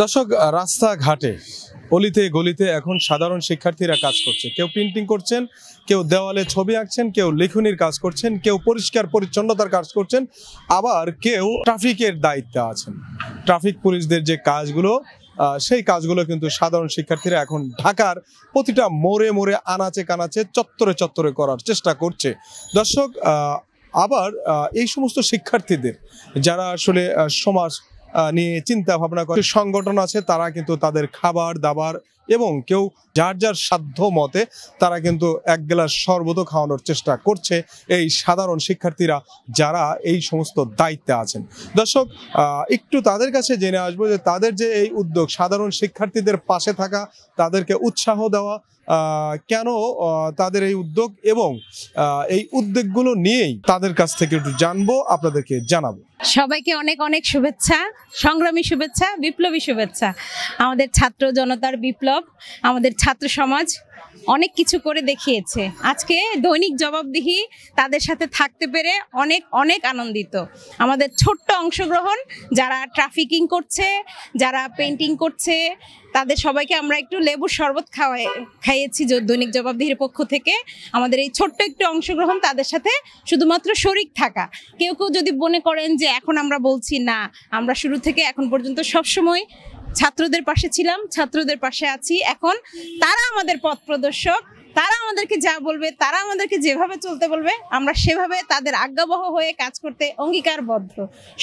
দর্শক, রাস্তাঘাটে অলিতে গলিতে এখন সাধারণ শিক্ষার্থীরা কাজ করছে। কেউ প্রিন্টিং করছেন, কেউ দেওয়ালে ছবি আঁকছেন, কেউ লেখনির কাজ করছেন, কেউ পরিষ্কার পরিচ্ছন্নতার কাজ করছেন, আবার কেউ ট্রাফিকের দায়িত্বে আছেন। ট্রাফিক পুলিশদের যে কাজগুলো, সেই কাজগুলো কিন্তু সাধারণ শিক্ষার্থীরা এখন ঢাকার প্রতিটা মোড়ে মোড়ে, আনাচে কানাচে, চত্বরে চত্বরে করার চেষ্টা করছে। দর্শক, আবার এই সমস্ত শিক্ষার্থীদের যারা আসলে সমাজ নিয়ে চিন্তা ভাবনা করে সংগঠন আছে, তারা কিন্তু তাদের খাবার দাবার এবং কেউ যার যার সাধ্য মতে তারা কিন্তু এক গ্লাস শরবত খাওয়ানোর চেষ্টা করছে এই সাধারণ শিক্ষার্থীরা যারা এই সমস্ত দায়িত্বে আছেন। দর্শক, একটু তাদের কাছে জেনে আসবো যে তাদের যে এই উদ্যোগ, সাধারণ শিক্ষার্থীদের পাশে থাকা, তাদেরকে উৎসাহ দেওয়া, কেন তাদের এই উদ্যোগ এবং এই উদ্যোগগুলো নিয়েই তাদের কাছ থেকে একটু জানবো, আপনাদেরকে জানাবো। সবাইকে অনেক অনেক শুভেচ্ছা, সংগ্রামী শুভেচ্ছা, বিপ্লবী শুভেচ্ছা। আমাদের ছাত্র জনতার বিপ্লব, আমাদের ছাত্র সমাজ অনেক কিছু করে দেখিয়েছে। আজকে দৈনিক জবাবদিহি তাদের সাথে থাকতে পেরে অনেক অনেক আনন্দিত। আমাদের ছোট্ট অংশগ্রহণ, যারা ট্রাফিকিং করছে, যারা পেন্টিং করছে, তাদের সবাইকে আমরা একটু লেবুর শরবত খাইয়েছি দৈনিক জবাবদিহির পক্ষ থেকে। আমাদের এই ছোট্ট একটু অংশগ্রহণ, তাদের সাথে শুধুমাত্র শরিক থাকা। কেউ কেউ যদি মনে করেন যে এখন আমরা বলছি না, আমরা শুরু থেকে এখন পর্যন্ত সবসময় ছাত্রদের পাশে ছিলাম, ছাত্রদের পাশে আছি। এখন তারা আমাদের পথ প্রদর্শক, তারা আমাদেরকে যা বলবে, তারা আমাদেরকে যেভাবে চলতে বলবে, আমরা সেভাবে তাদের আজ্ঞাবহ হয়ে কাজ করতে অঙ্গীকারবদ্ধ।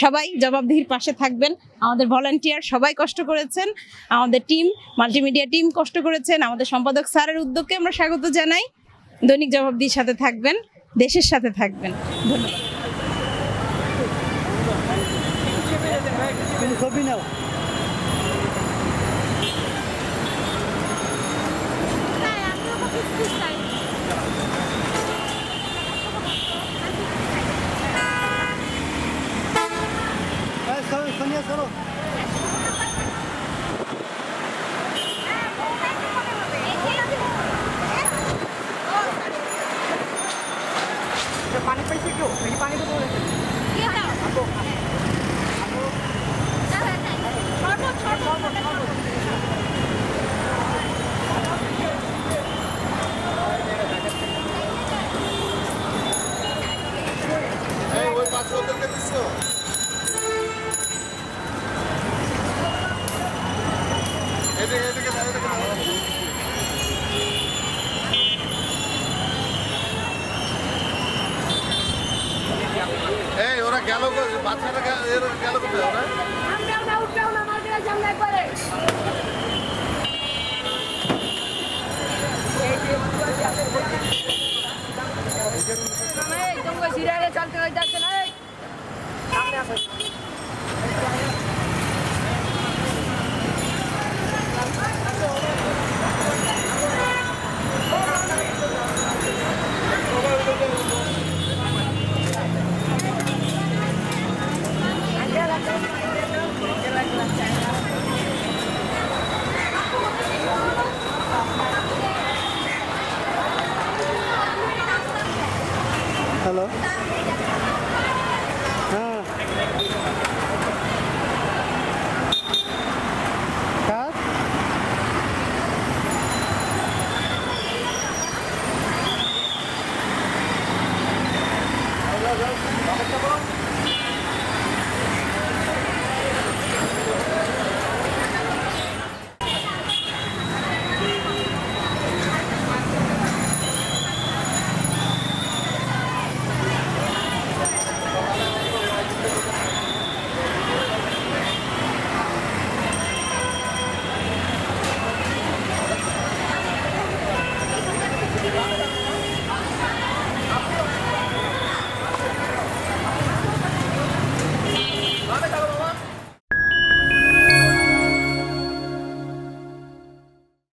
সবাই জবাবদিহির পাশে থাকবেন। আমাদের ভলান্টিয়ার সবাই কষ্ট করেছেন, আমাদের টিম, মাল্টিমিডিয়া টিম কষ্ট করেছেন, আমাদের সম্পাদক স্যারের উদ্যোগকে আমরা স্বাগত জানাই। দৈনিক জবাবদিহির সাথে থাকবেন, দেশের সাথে থাকবেন। ধন্যবাদ। পানি পাইছে কেউ? এই পানি তো বলে ওরা গেল, বাচ্চারা গেল কোথায়? ওরা চলতে যাচ্ছে না। সামনে আসো। হ্যালো।